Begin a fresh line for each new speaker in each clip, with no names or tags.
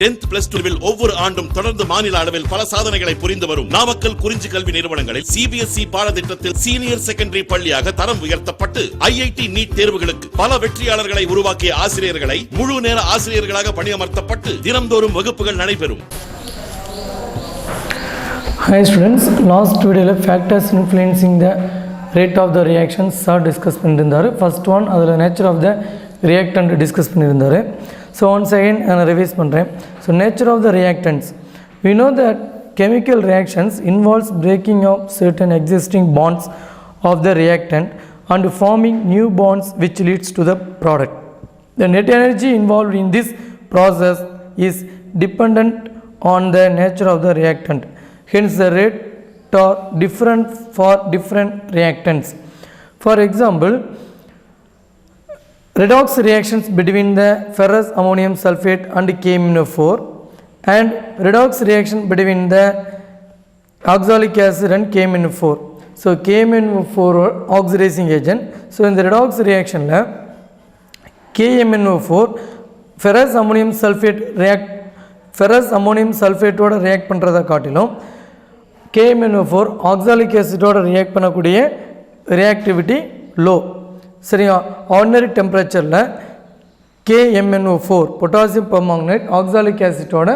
10th plus 2 ஒவ்வொரு ஆண்டும் தொடர்ந்து மாநில அளவில் பல சாதனைகளை புரிந்து வரும் நாமக்கல் குறிஞ்சி கல்வி நிறுவனங்களில் CBSE பாடத்திட்டத்தில் சீனியர் செகண்டரி பள்ளியாக தரம் உயர்த்தப்பட்டு IIT நீட் தேர்வுகளுக்கு பல வெற்றியாளர்களை உருவாக்கிய ஆசிரியர்களை முழு நேர ஆசிரியர்களாக பணியமர்த்தப்பட்டு தினம்தோறும் வகுப்புகள் நடைபெறும்.
Hi students, last video factors influencing the rate of the reactions are discussed பண்ணிருந்தாரு. First one அதுல nature of the reactant discuss பண்ணிருந்தாரு. So once again நான் revise பண்றேன். So nature of the reactants. We know that chemical reactions involves breaking of certain existing bonds of the reactant and forming new bonds which leads to the product. The net energy involved in this process is dependent on the nature of the reactant. Hence the rate are different for different reactants. For example, redox reactions between the ferrous ammonium sulfate and KMnO4 and redox reaction between the oxalic acid and KMnO4. So KMnO4 oxidizing agent. So in the redox reaction la KMnO4 ferrous ammonium sulfate oda react பண்றத காட்டிலும் KMnO4 oxalic acid oda react பண்ணக்கூடிய reactivity low. சரியா ordinary temperature KMnO4 potassium permanganate oxalic acid ஓட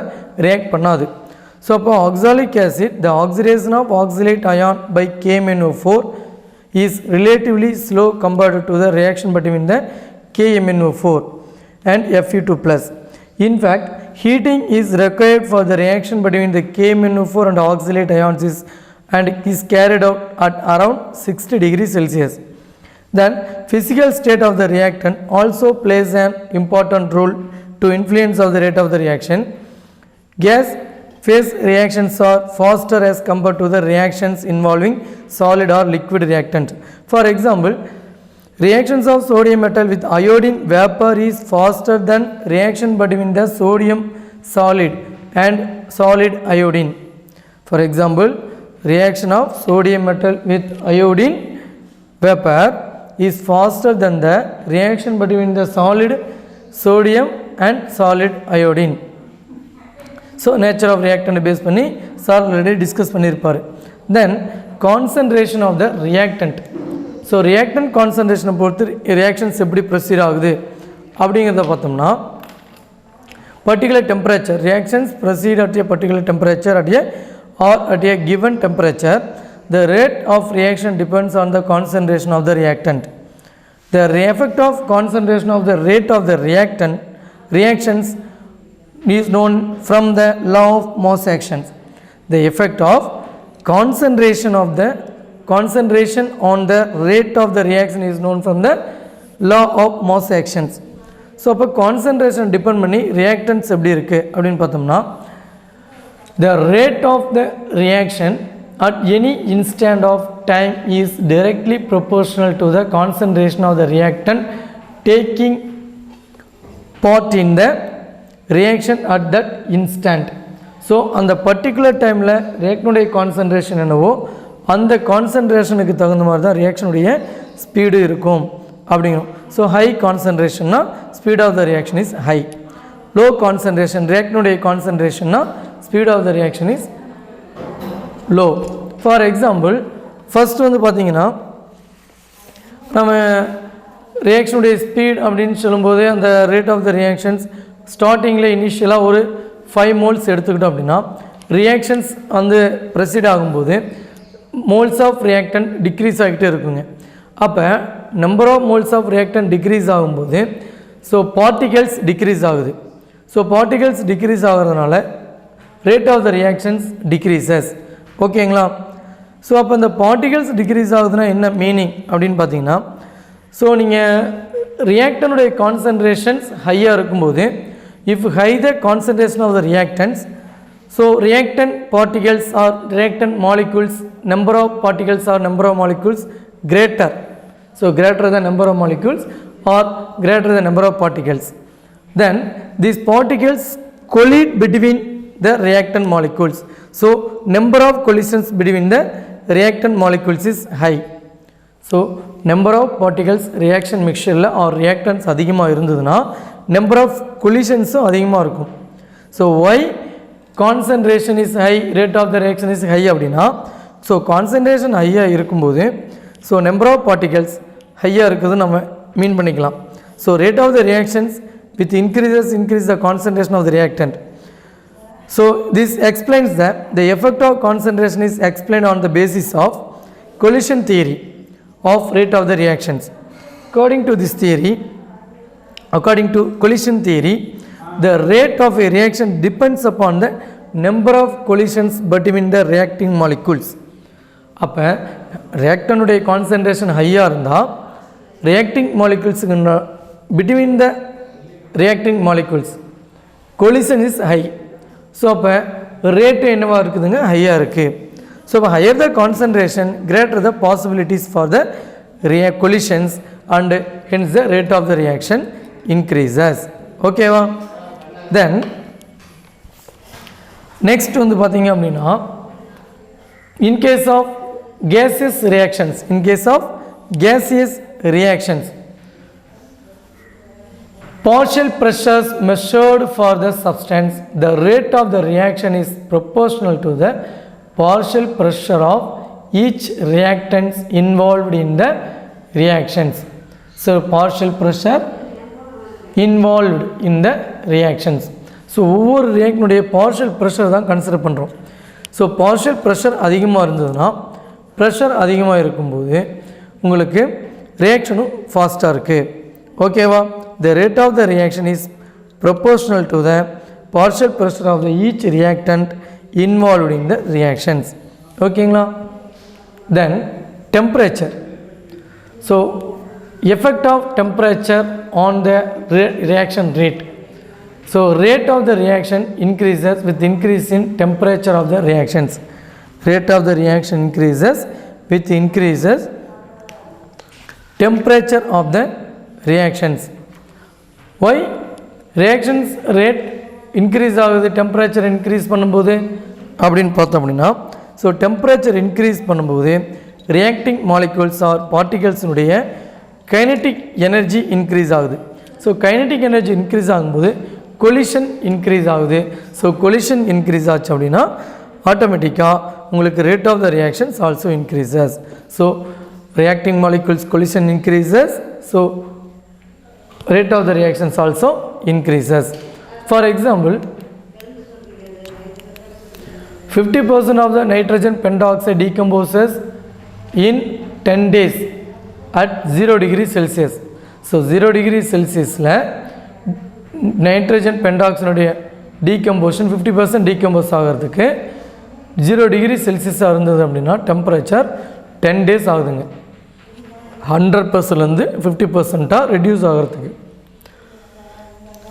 react பண்ணாது. So அப்போ oxalic acid the oxidation of oxalate ion by KMnO4 is relatively slow compared to the reaction between the KMnO4 and Fe2+. In fact, heating is required for the reaction between the KMnO4 and oxalate ions and is carried out at around 60 degrees Celsius. Then physical state of the reactant also plays an important role to influence of the rate of the reaction. Gas phase reactions are faster as compared to the reactions involving solid or liquid reactant. For example, reactions of sodium metal with iodine vapor is faster than reaction between the sodium solid and solid iodine. For example, reaction of sodium metal with iodine vapor is faster than the reaction between the solid sodium and solid iodine. So nature of reactant base பண்ணி sir already discuss பண்ணிருப்பாரு. Then concentration of the reactant. So reactant concentration பொறுத்து reactions எப்படி proceed ஆகுது அப்படிங்கறத பார்த்தோம்னா particular temperature reactions proceed at a particular temperature at a given temperature. The rate of reaction depends on the concentration of the reactant. The effect of concentration of the rate of the reactions is known from the law of Mohs actions. The effect of concentration on the rate of the reaction is known from the law of Mohs actions. So அப்போ concentration depend பண்ணி reactants எப்படி இருக்கு அப்படின்னு பார்த்தோம்னா the rate of the reaction at any instant of time is directly proportional to the concentration of the reactant taking part in the reaction at that instant. So on the particular time la reactant concentration என்னவோ அந்த கான்சன்ட்ரேஷனுக்கு தகுந்த மாதிரி தான் reaction உடைய speed இருக்கும் அப்படிங்கிறோம். So high concentration na speed of the reaction is high. Low concentration reactant உடைய concentration na speed of the reaction is low. For example, first வந்து பார்த்தீங்கன்னா நம்ம reaction உடைய ஸ்பீட் அப்படின்னு சொல்லும்போது அந்த rate of the reactions ஸ்டார்டிங்கில் இனிஷியலாக ஒரு 5 moles எடுத்துக்கிட்டோம் அப்படின்னா reactions வந்து ப்ரெசிட் ஆகும்போது moles of reactant டிக்ரீஸ் ஆகிட்டே இருக்குங்க. அப்போ number of moles of reactant decrease ஆகும்போது ஸோ particles டிக்ரீஸ் ஆகுது. ஸோ particles டிக்ரீஸ் ஆகிறதுனால rate of the reactions decreases. ஓகேங்களா? ஸோ அப்போ இந்த பார்ட்டிகல்ஸ் டிக்ரீஸ் ஆகுதுன்னா என்ன மீனிங் அப்படின்னு பார்த்தீங்கன்னா ஸோ நீங்கள் ரியாக்டனுடைய கான்சன்ட்ரேஷன்ஸ் ஹையாக இருக்கும்போது if high the concentration of the reactants so reactant particles or reactant molecules number of particles or number of molecules greater. So greater the number of molecules or greater the number of particles. Then these particles collide between the reactant molecules. So number of collisions between the reactant molecules is high. So number of particles reaction mixture or reactants அதிகமாக இருந்ததுன்னா number of collisions அதிகமாக இருக்கும். So why concentration is high, rate of the reaction is high அப்படின்னா, so concentration ஹையாக இருக்கும்போது so number of particles ஹையாக இருக்குது நம்ம மீன் பண்ணிக்கலாம். So rate of the reactions with increase the concentration of the reactant. So this explains that the effect of concentration is explained on the basis of collision theory of rate of the reactions. According to this theory, according to collision theory, the rate of a reaction depends upon the number of collisions between the reacting molecules. அப்போ ரியாக்டனுடைய concentration ஹையாக இருந்தால் reacting மாலிகுல்ஸுக்கு between the reacting molecules collision is high. So அப்போ rate என்னவாக இருக்குதுங்க, ஹையாக இருக்குது. So இப்போ higher the concentration greater the possibilities for the collisions and hence the rate of the reaction increases. ஓகேவா? தென் நெக்ஸ்ட் வந்து பார்த்தீங்க அப்படின்னா, in case of gaseous reactions, partial pressures measured for the substance, the rate of the reaction is proportional to the partial pressure of each reactants involved in the reactions. So partial pressure involved in the reactions. So ஒவ்வொரு ரியாக்டனுடைய partial pressure தான் consider பண்ணுறோம். So partial pressure அதிகமாக இருந்ததுன்னா, pressure அதிகமாக இருக்கும்போது உங்களுக்கு ரியாக்ஷனும் ஃபாஸ்ட்டாக இருக்குது. ஓகேவா? The rate of the reaction is proportional to the partial pressure of the each reactant involved in the reactions. ஓகேங்களா? Then temperature. So effect of temperature on the reaction rate. So rate of the reaction increases with increase in temperature of the reactions. Rate of the reaction increases with increases temperature of the reactions. Why? Reactions rate increase ஆகுது temperature increase பண்ணும்போது அப்படின்னு பார்த்தோம் அப்படின்னா, so temperature increase பண்ணும்போது reacting molecules or பார்ட்டிகல்ஸினுடைய kinetic energy increase ஆகுது. So kinetic energy increase ஆகும்போது collision increase ஆகுது. ஸோ கொலிஷன் இன்க்ரீஸ் ஆச்சு அப்படின்னா ஆட்டோமேட்டிக்காக உங்களுக்கு rate of the reactions also increases. So reacting molecules collision increases, so rate of the reactions also increases. For example, 50% of the nitrogen pentoxide decomposes in 10 days at 0 degree Celsius. So 0 degree Celsius la nitrogen pentoxide decomposition 50% decompose ஆகிறதுக்கு 0 degree Celsius இருந்தது அப்படின்னா temperature 10 days ஆகுதுங்க. 100%லேருந்து 50% reduce ஆகிறதுக்கு.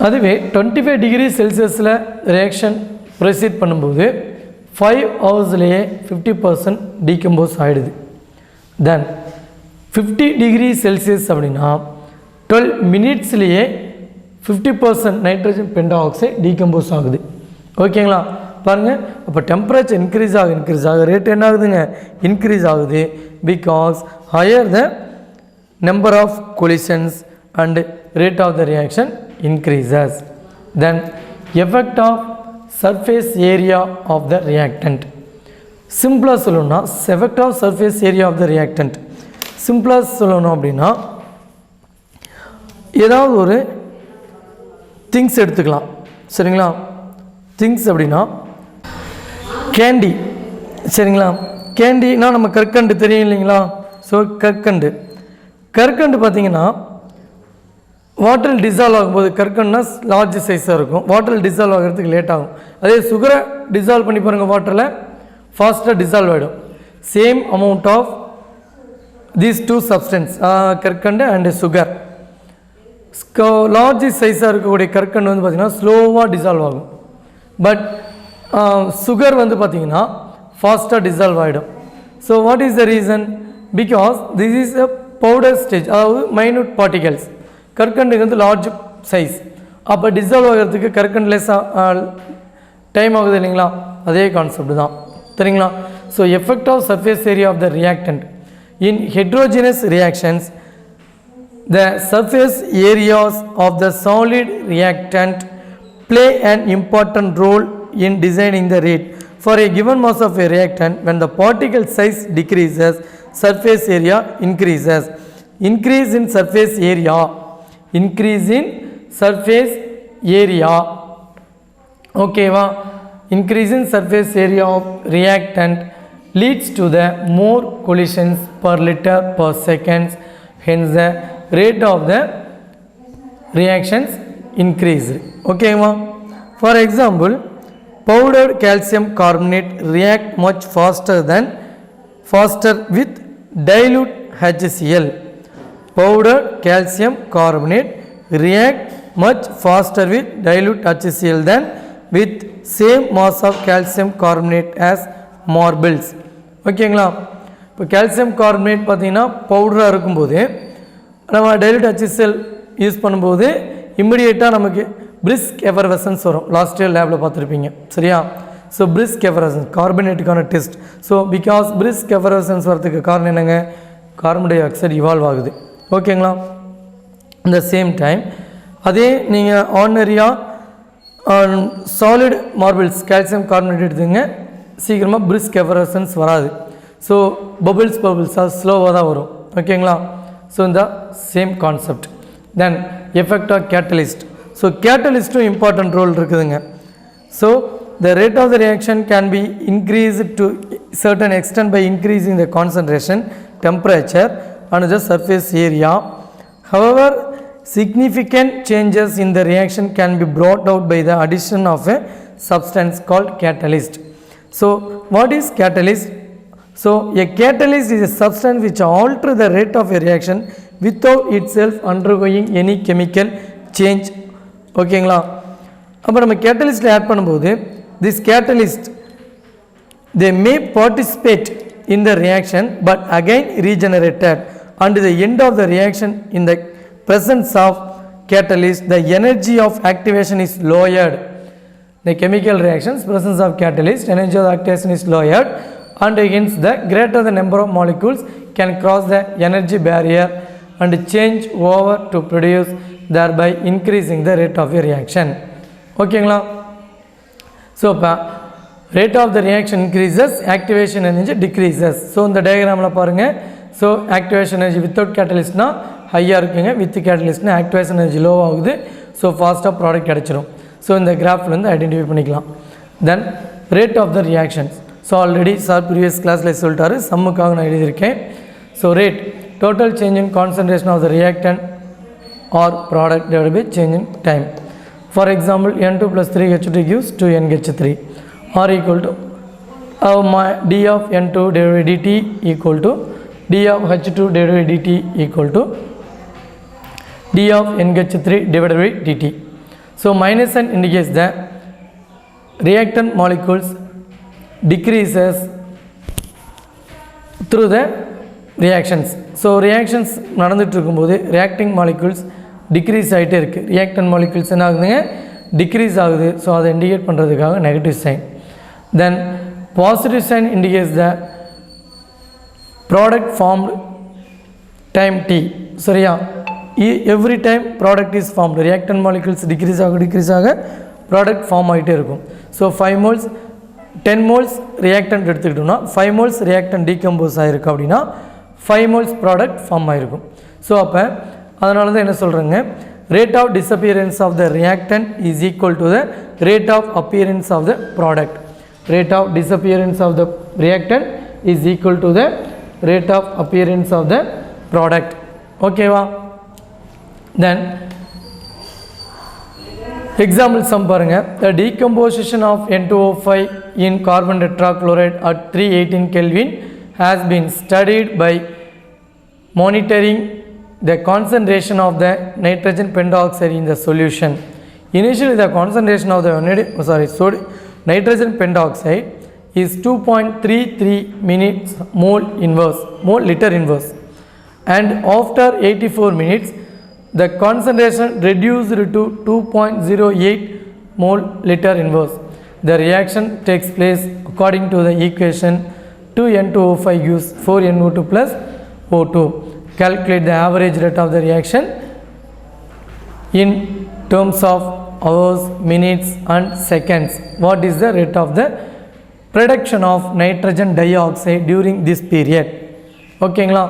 அதுவே 25 degree செல்சியஸில் reaction proceed பண்ணும்போது 5 ஹவர்ஸ்லேயே 50% decompose ஆகிடுது. தென் 50 degree Celsius அப்படின்னா 12 மினிட்ஸ்லேயே 50% நைட்ரஜன் பென்டாக்சைடு டீகம்போஸ் ஆகுது. ஓகேங்களா? பாருங்கள், அப்போ டெம்பரேச்சர் இன்க்ரீஸ் ஆக ரேட் என்ன ஆகுதுங்க, இன்க்ரீஸ் ஆகுது. Because higher the number of collisions and rate of the reaction increases. Then effect of surface area of the reactant. Simpler சொல்லணும்னா effect of surface area of the reactant. Simpler சொல்லணும் அப்படின்னா ஏதாவது ஒரு things எடுத்துக்கலாம். சரிங்களா? Things அப்படின்னா candy. சரிங்களா? கேண்டினா நம்ம கற்கண்டு தெரியும் இல்லைங்களா? ஸோ கற்கண்டு பார்த்தீங்கன்னா வாட்டரில் டிசால்வ் ஆகும்போது, கற்கண்டுனா லார்ஜ் சைஸாக இருக்கும், வாட்டரில் டிசால்வ் ஆகிறதுக்கு லேட் ஆகும். அதே சுகரை டிசால்வ் பண்ணி பாருங்கள், வாட்டரில் ஃபாஸ்ட்டாக டிசால்வ் ஆகிடும். Same amount of these two substance, கற்கண்டு அண்டு சுகர். லார்ஜ் சைஸாக இருக்கக்கூடிய கற்கண்டு வந்து பார்த்திங்கன்னா ஸ்லோவாக டிசால்வ் ஆகும். பட் சுகர் வந்து பார்த்திங்கன்னா ஃபாஸ்ட்டாக டிசால்வ் ஆகிடும். So what is the reason? Because this is a powder stage, அதாவது மைனூட் பார்ட்டிகல்ஸ். கற்கண்டுக்கு வந்து லார்ஜ் சைஸ், அப்போ டிசால்வ் ஆகிறதுக்கு கற்கண்டு லெஸ்ஸாக டைம் ஆகுது இல்லைங்களா? அதே கான்செப்ட் தான். சரிங்களா? So effect of surface area of the reactant in heterogeneous reactions, the surface areas of the solid reactant play an important role in designing the rate. For a given mass of a reactant, when the particle size decreases, surface area increases. Increase in surface area. Increase in surface area. Okay, increase in surface area of reactant leads to the more collisions per liter per second. Hence, the rate of the reactions increased. Okay, for example, powdered calcium carbonate react much faster with dilute HCl. Powdered calcium carbonate react much faster with dilute HCl than with same mass of calcium carbonate as marbles. ஓகேங்களா? இப்போ calcium carbonate பார்த்தீங்கன்னா பவுடராக இருக்கும்போது நம்ம dilute HCl use பண்ணும்போது இம்மிடியேட்டாக நமக்கு brisk எஃபர்வசன்ஸ் வரும். Last year லேபில் பார்த்துருப்பீங்க, சரியா? ஸோ பிரிஸ்க் எஃபர்வசன்ஸ் கார்பனேட்டுக்கான test. So because brisk effervescence வரதுக்கு காரணம் என்னங்க? கார்பன் டை ஆக்சைடு இவால்வ் ஆகுது. ஓகேங்களா? இந்த சேம் டைம் அதே நீங்கள் ஆர்டினரியாக சாலிட் மார்பிள்ஸ் கால்சியம் கார்பனேட் எடுத்துங்க, சீக்கிரமாக பிரிஸ்க் எஃபரசன்ஸ் வராது. ஸோ பபிள்ஸாக ஸ்லோவாக தான் வரும். ஓகேங்களா? ஸோ இந்த same concept. Then effect of catalyst. So கேட்டலிஸ்ட்டும் இம்பார்ட்டன்ட் ரோல் இருக்குதுங்க. So the rate of the reaction can be increased to certain extent by increasing the concentration, temperature and the surface area. However, significant changes in the reaction can be brought out by the addition of a substance called catalyst. So what is catalyst? So a catalyst is a substance which alters the rate of a reaction without itself undergoing any chemical change. ஓகேங்களா? அப்போ நம்ம கேட்டலிஸ்ட்டில் add பண்ணும்போது this catalyst they may participate in the reaction but again regenerated. And the end of the reaction, in the presence of catalyst, the energy of activation is lowered. The chemical reactions, presence of catalyst, energy of activation is lowered, and hence the greater the number of molecules can cross the energy barrier and change over to produce, thereby increasing the rate of a reaction. ஓகேங்களா? So இப்போ rate of the reaction increases, activation energy decreases. So இந்த டயக்ராமில் பாருங்கள். So activation energy without catalyst னா ஹையாக இருக்குங்க, with கேட்டலிஸ்ட்னா activation energy low ஆகுது. ஸோ ஃபாஸ்ட்டாக ப்ராடக்ட் கிடச்சிரும். ஸோ இந்த கிராஃப்லேருந்து ஐடென்டிஃபை பண்ணிக்கலாம். Then rate of the reactions. So already sir previous கிளாஸில் சொல்லிட்டாரு, சம்முக்காக நான் எழுதியிருக்கேன். So rate total change in concentration of the reactant or product divided by change in time. For example N2 + 3H2 gives 2NH3 or equal to d of N2 divided by dt equal to d of H2 divided by dt equal to d of NH3 divided by dt. So minus n indicates the reactant molecules decreases through the reactions. So reactions நடந்துட்டு இருக்கும்போது reacting molecules decrease ஆகிட்டே இருக்குது. reactant molecules என்ன ஆகுதுங்க? decrease ஆகுது. So அதை indicate பண்ணுறதுக்காக negative sign. then positive sign indicates the product formed time t. சரியா? every time product is formed, reactant molecules decrease ஆக product form ஆகிட்டே இருக்கும். ஸோ 5 moles 10 moles reactant எடுத்துக்கிட்டோம்னா 5 moles reactant decompose ஆகிருக்கு அப்படின்னா 5 moles product form ஆகிருக்கும். So அப்போ அதனால தான் என்ன சொல்கிறேங்க, rate of disappearance of the reactant is equal to the rate of appearance of the product. Rate of disappearance of the reactant is equal to the rate of appearance of the product. Okay va? Then example sum பாருங்க. The decomposition of N2O5 in carbon tetrachloride at 318 Kelvin has been studied by monitoring the concentration of the nitrogen pentoxide in the solution. Initially the concentration of the nitrogen pentoxide is 2.33 minutes mole liter inverse, and after 84 minutes the concentration reduced to 2.08 mole liter inverse. The reaction takes place according to the equation 2N2O5 gives 4NO2 plus O2. Calculate the average rate of the reaction in terms of hours, minutes and seconds. What is the rate of the production of nitrogen dioxide during this period? ஓகேங்களா?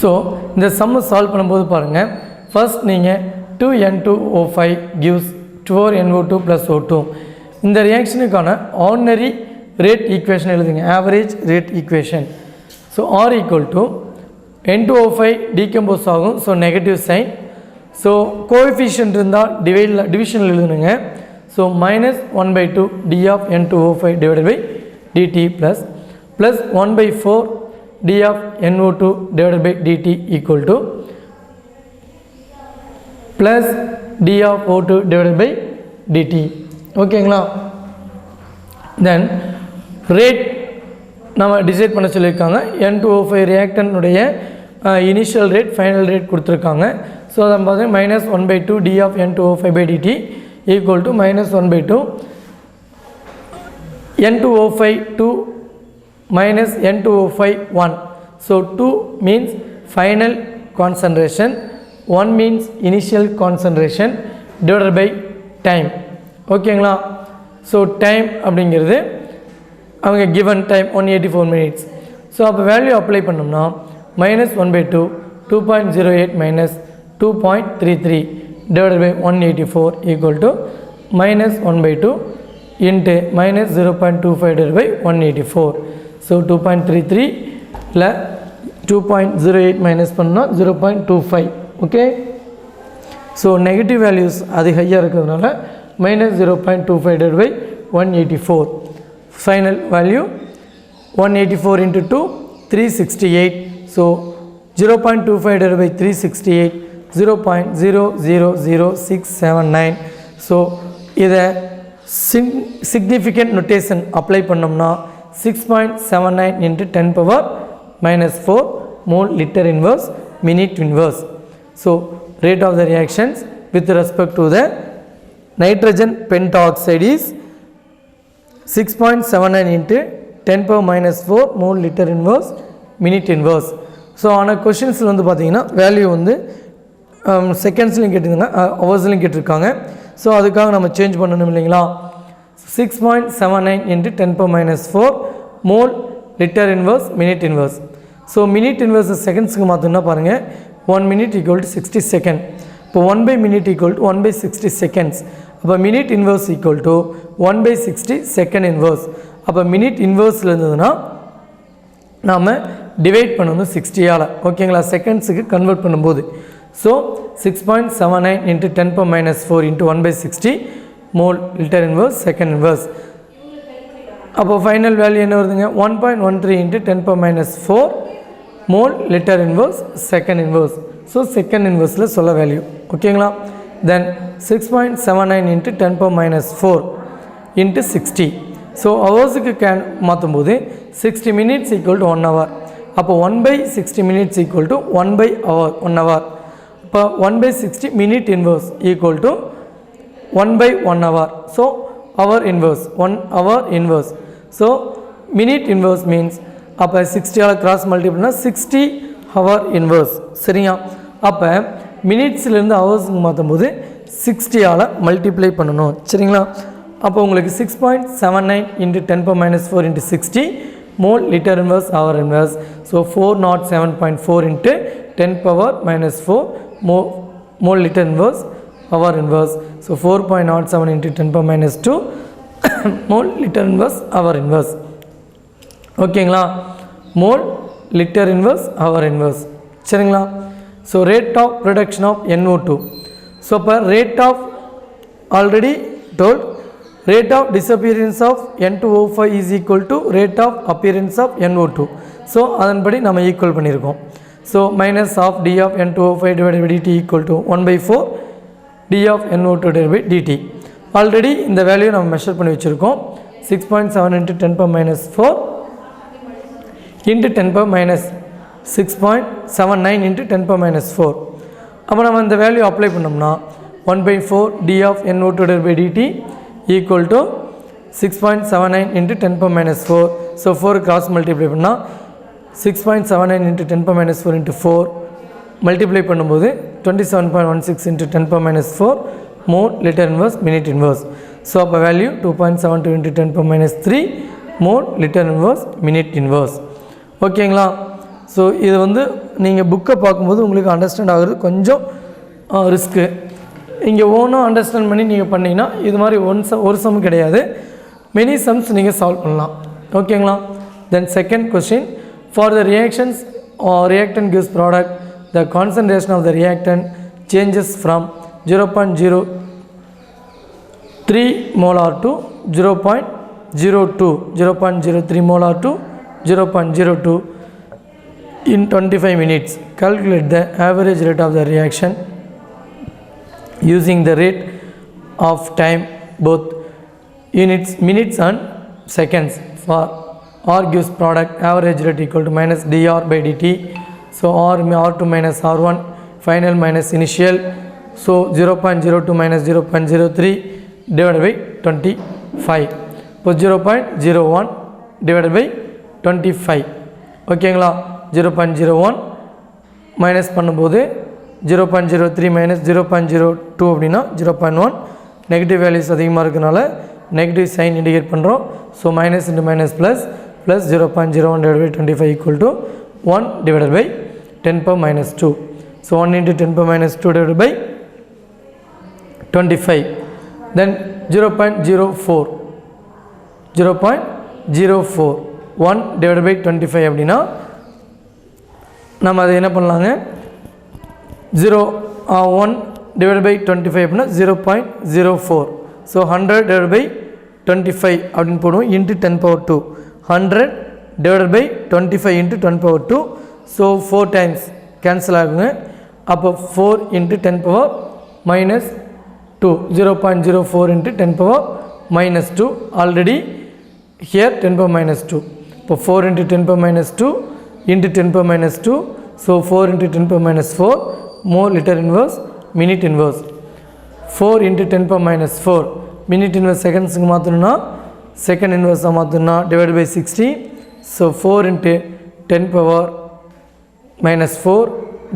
So இந்த சம்மு solve பண்ணும்போது பாருங்கள், first நீங்கள் 2N2O5 gives 4NO2 plus O2. இந்த ரியாக்ஷனுக்கான ordinary rate equation எழுதுங்க, average rate equation. So R equal to N2O5 decompose ஆகும், so negative sign. So coefficient இருந்தால் டிவிஷனில் எழுதுனுங்க. So -1/2 d of N2O5 divided by dt plus 1/4 d of NO2 divided by dt equal to plus d of O2 divided by dt. ஓகேங்களா? தென் rate நம்ம decide பண்ண சொல்லியிருக்காங்க. N2O5 ரியாக்டனுடைய initial rate final rate கொடுத்துருக்காங்க. So அதை பார்த்தீங்கன்னா -1/2 d of N2O5 by dt equal to -1/2 N2O5 2 minus N2O5 1. So 2 means final concentration, 1 means initial concentration divided by time. ஓகேங்களா? So time அப்படிங்கிறது அவங்க given time 184 minutes. ஸோ அப்போ value apply பண்ணோம்னா -1/2 2.08 minus 2.33 divided by 184 equal to -1/2 into -0.25 divided by 184. So 2.33 ல 2.08 minus பண்ணா 0.25. Okay? So negative values அது ஹையாக இருக்கிறதுனால -0.25 divided by 184. Final value 184 into 2 368. So 0.25 divided by 368 0.000679. So இதை significant notation apply பண்ணோம்னா 6.79 into 10 power minus 4 mole liter inverse minute inverse. So rate of the reactions with respect to the nitrogen pentoxide is 6.79 into 10 power minus 4 mole liter inverse minute inverse. So ஆனால் கொஷின்ஸில் வந்து பார்த்தீங்கன்னா value வந்து செகண்ட்ஸ்லையும் கேட்டிருந்தாங்க, ஹவர்ஸ்லையும் கேட்டிருக்காங்க. So அதுக்காக நம்ம change பண்ணணும் இல்லைங்களா? 6.79 into 10 power minus 4 mole liter inverse minute inverse. So minute inverse செகண்ட்ஸுக்கு மாற்றோம்னா பாருங்கள், 1 minute equal to 60 second. இப்போ 1 minute equal to 1 60 seconds. அப்போ minute inverse equal to 1 60 second inverse. அப்போ minute inverseல இருந்ததுன்னா நாம் டிவைட் பண்ணணும் 60ஆல். ஓகேங்களா? செகண்ட்ஸுக்கு கன்வெர்ட் பண்ணும்போது. So 6.79 into 10 power minus 4 into 1 60 mole liter inverse second inverse. அப்போ ஃபைனல் வேல்யூ என்ன வருதுங்க? 1.13 into 10 power minus 4 mole liter inverse second inverse. So second இன்வர்ஸில் சொல்ல வேல்யூ. ஓகேங்களா? Then 6.79 into 10 power minus 4 into 60. So ஹவர்ஸுக்கு மாற்றும் போது 60 minutes equal to 1 hour. அப்போ 1/60 minutes equal to 1/hour 1 hour. இப்போ 1/60 minute inverse equal to 1/1 hour. So hour inverse 1 hour inverse. So minute inverse means அப்போ 60ஆல் cross மல்டிப்ளைனா 60 hour inverse. சரியா? அப்போ மினிட்ஸ்லேருந்து ஹவர்ஸுக்கு மாற்றும் போது 60ஆல் மல்டிப்ளை பண்ணணும். சரிங்களா? அப்போ உங்களுக்கு 6.79 into 10 power minus 4 into 60 mole liter inverse hour inverse. So 407.4 into 10 power minus 4 mole liter inverse hour inverse. So 4.07 into 10 power minus 2 mole liter inverse hour inverse. ஓகேங்களா? mole liter inverse hour inverse. சரிங்களா? So rate of production of NO2. So per rate of already told, rate of disappearance of N2O5 is equal to rate of appearance of NO2. So அதன்படி நம்ம equal பண்ணியிருக்கோம். So minus of d of N2O5 divided by dt equal to 1/4 d of NO2 divided by dt. Already இந்த value நம்ம measure பண்ணி வச்சுருக்கோம். 6.7 into 10 power minus 4 into 10 power minus 6.79 into 10 power minus 4. அப்போ நம்ம இந்த வேல்யூ அப்ளை பண்ணோம்னா 1/4 d of NO2 divided by dt equal to 6.79 into 10 power minus 4. So 4 cross multiply பண்ணால் 6.79 into 10 power minus 4 into 4 multiply பண்ணும்போது 27.16 into 10 power minus 4 more liter inverse minute inverse. So அப்போ value 2.72 into 10 power minus 3 more liter inverse minute inverse. ஓகேங்களா? So இது வந்து நீங்கள் புக்கை பார்க்கும்போது உங்களுக்கு அண்டர்ஸ்டாண்ட் ஆகுறது கொஞ்சம் ரிஸ்க்கு. இங்கே ஓனும் அண்டர்ஸ்டாண்ட் பண்ணி நீங்கள் பண்ணிங்கன்னா இது மாதிரி ஒரு சம் கிடையாது, மெனி சம்ஸ் நீங்கள் சால்வ் பண்ணலாம். ஓகேங்களா? Then second question, for the reactions reactant gives product, the concentration of the reactant changes from 0.03 molar to 0.03 molar to 0.02 in 25 minutes. Calculate the average rate of the reaction using the rate of time both units, minutes and seconds. For R gives product, average rate equal to minus dr by dt. So R2 minus R1, final minus initial. So 0.02 minus 0.03 divided by 25. So 0.01 divided by 25. ஓகேங்களா? 0.01 minus பண்ணும்போது 0.03 minus 0.02 அப்படின்னா 0.1. Negative values அதிகமாக இருக்கனால negative sign indicate பண்ணுறோம். So minus into minus plus 0.01 divided by 25 equal to 1 divided by 10 power minus 2. So 1 into 10 power minus 2 divided by 25. Then 0.04 1 divided by 25 அப்படின்னா நம்ம அதை என்ன பண்ணலாங்க, 1 divided by 25 அப்படின்னா 0.04. ஸோ 100 divided by 25 அப்படின்னு போடுவோம் into 10 power 2. 100 divided by 25 into 10 power 2. So 4 times cancel ஆகுங்க. அப்போ 4 into 10 power minus 2. 0.04 into 10 power minus 2. Already here 10 power minus 2. இப்போ 4 into 10 power minus 2 into 10 power minus 2. So 4 into 10 power minus 4 more liter inverse minute inverse. 4 into 10 power minus 4 minute inverse seconds மாற்றணும்னா second inverse மாற்றணும்னா divided by 60. So 4 into 10 power minus 4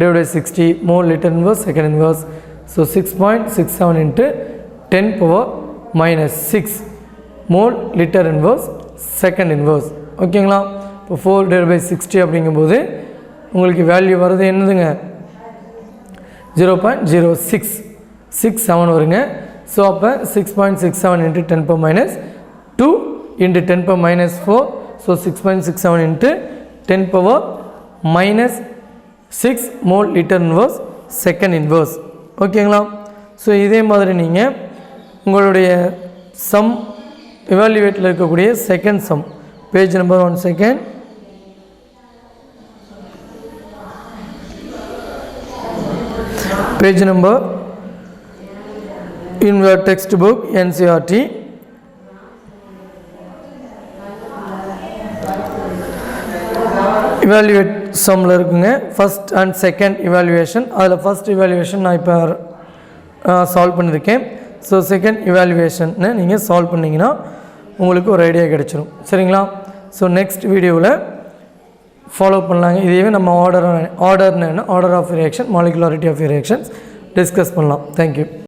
divided by 60 more liter inverse second inverse. So 6.67 into 10 power minus 6 more liter inverse second inverse. ஓகேங்களா? இப்போ 4 divided by 60 அப்படிங்கும்போது உங்களுக்கு value வருது என்னதுங்க, 0.0667 வருங்க. So அப்போ 6.67 into 10 power minus 2 into 10 power minus 4. So 6.67 into 10 power minus 6 more liter inverse second inverse. ஓகேங்களா? So இதே மாதிரி நீங்கள் உங்களுடைய சம் எவாலுவேட்டில் இருக்கக்கூடிய second sum page number 1 second, page number in your textbook NCERT. evaluate sumல இருக்குங்க first and second evaluation. அதில் first evaluation நான் இப்போ சால்வ் பண்ணியிருக்கேன். ஸோ செகண்ட் evaluation நீங்கள் சால்வ் பண்ணிங்கன்னா உங்களுக்கு ஒரு ஐடியா கிடைச்சிரும். சரிங்களா? ஸோ நெக்ஸ்ட் வீடியோவில் ஃபாலோ பண்ணலாங்க. இதையே நம்ம ஆர்டர்னு என்ன, order of reaction, molecularity of reactions discuss பண்ணலாம். தேங்க்யூ.